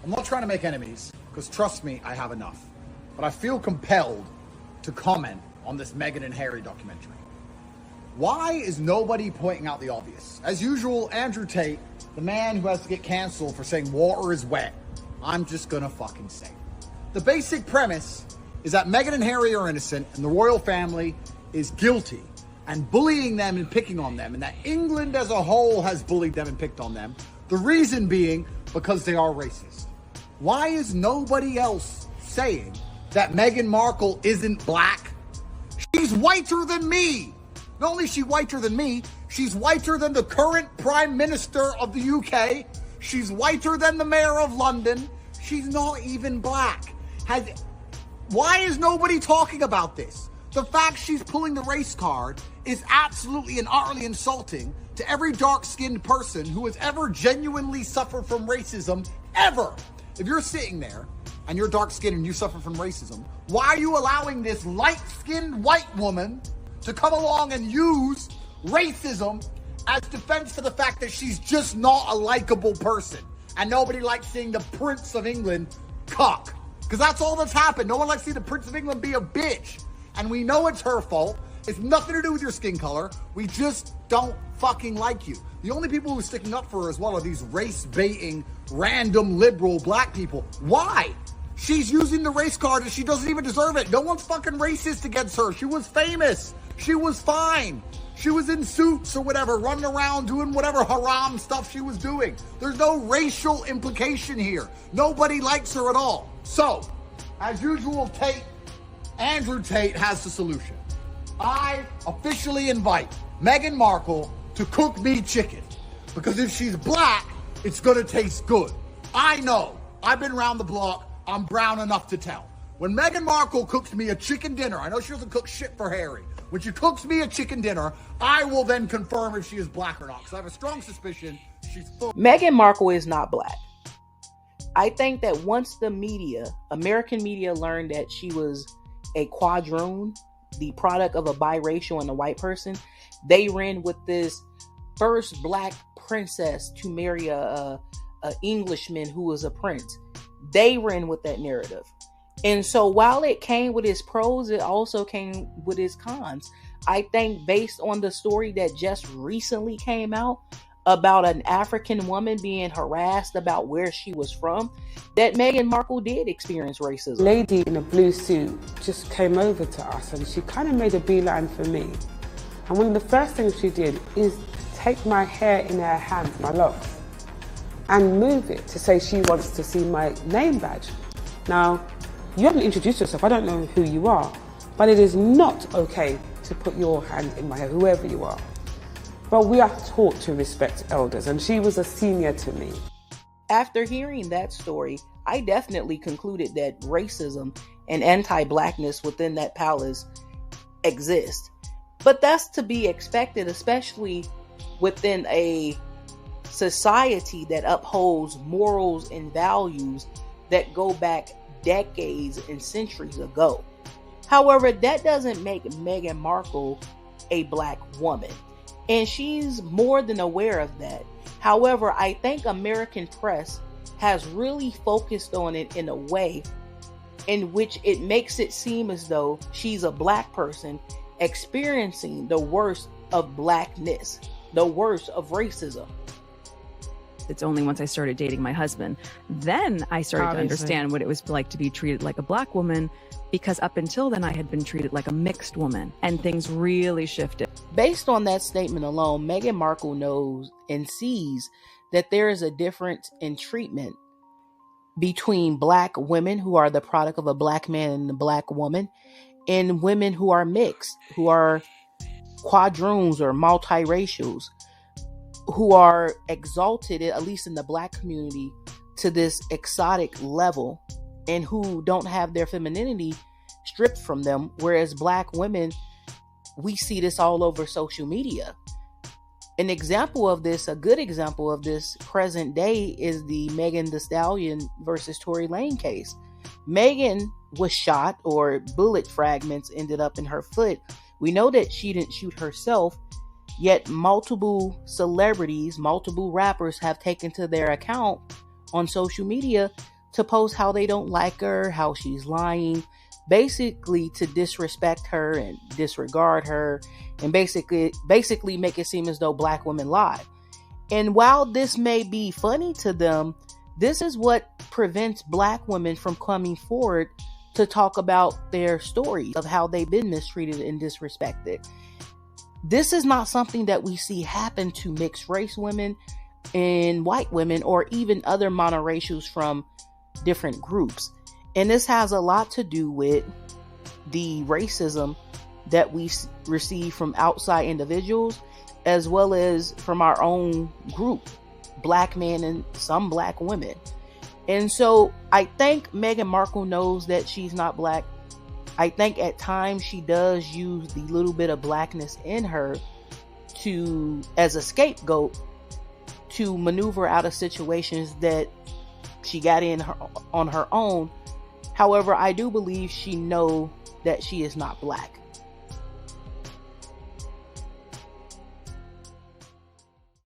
I'm not trying to make enemies, because trust me, I have enough. But I feel compelled to comment on this Meghan and Harry documentary. Why is nobody pointing out the obvious? As usual, Andrew Tate, the man who has to get canceled for saying water is wet, I'm just gonna fucking say. The basic premise is that Meghan and Harry are innocent and the royal family is guilty and bullying them and picking on them, and that England as a whole has bullied them and picked on them. The reason being because they are racist. Why is nobody else saying that Meghan Markle isn't black? She's whiter than me. Not only is she whiter than me, she's whiter than the current Prime Minister of the UK. She's whiter than the Mayor of London. She's not even black. Why is nobody talking about this? The fact she's pulling the race card is absolutely and utterly insulting to every dark-skinned person who has ever genuinely suffered from racism, ever. If you're sitting there and you're dark-skinned and you suffer from racism, why are you allowing this light-skinned white woman to come along and use racism as defense for the fact that she's just not a likable person? And nobody likes seeing the Prince of England cock. Because that's all that's happened. No one likes to see the Prince of England be a bitch. And we know it's her fault. It's nothing to do with your skin color. We just don't fucking like you. The only people who are sticking up for her as well are these race-baiting, random liberal black people. Why? She's using the race card and she doesn't even deserve it. No one's fucking racist against her. She was famous. She was fine. She was in suits or whatever, running around doing whatever haram stuff she was doing. There's no racial implication here. Nobody likes her at all. So, as usual, Andrew Tate has the solution. I officially invite Meghan Markle to cook me chicken. Because if she's black, it's gonna taste good. I know. I've been around the block. I'm brown enough to tell. When Meghan Markle cooks me a chicken dinner, I know she doesn't cook shit for Harry. When she cooks me a chicken dinner, I will then confirm if she is black or not. Because I have a strong suspicion she's full. Meghan Markle is not black. I think that once the media, American media, learned that she was a quadroon, the product of a biracial and a white person, they ran with this first black princess to marry a Englishman who was a prince. They ran with that narrative. And so while it came with its pros, it also came with its cons. I think based on the story that just recently came out about an African woman being harassed about where she was from, that Meghan Markle did experience racism. A lady in a blue suit just came over to us and she kind of made a beeline for me. And one of the first things she did is take my hair in her hands, my locks, and move it to say she wants to see my name badge. Now, you haven't introduced yourself, I don't know who you are, but it is not okay to put your hand in my hair, whoever you are. But we are taught to respect elders, and she was a senior to me. After hearing that story, I definitely concluded that racism and anti-blackness within that palace exist. But that's to be expected, especially within a society that upholds morals and values that go back decades and centuries ago. However, that doesn't make Meghan Markle a black woman. And she's more than aware of that. However, I think American press has really focused on it in a way in which it makes it seem as though she's a black person experiencing the worst of blackness, the worst of racism. It's only once I started dating my husband, then I started to understand what it was like to be treated like a black woman, because up until then I had been treated like a mixed woman, and things really shifted. Based on that statement alone, Meghan Markle knows and sees that there is a difference in treatment between black women who are the product of a black man and a black woman, and women who are mixed, who are quadroons or multiracials, who are exalted, at least in the black community, to this exotic level, and who don't have their femininity stripped from them. Whereas black women, we see this all over social media. An example of this, a good example of this present day, is the Megan Thee Stallion versus Tory Lane case. Megan was shot, or bullet fragments ended up in her foot. We know that she didn't shoot herself, yet multiple celebrities, multiple rappers have taken to their account on social media to post how they don't like her, how she's lying, basically to disrespect her and disregard her, and basically make it seem as though black women lie. And while this may be funny to them, this is what prevents black women from coming forward to talk about their stories of how they've been mistreated and disrespected. This is not something that we see happen to mixed race women and white women, or even other monoracials from different groups. And this has a lot to do with the racism that we receive from outside individuals, as well as from our own group, black men and some black women. And so I think Meghan Markle knows that she's not black. I think at times she does use the little bit of blackness in her as a scapegoat to maneuver out of situations that she got in on her own. However, I do believe she knows that she is not black.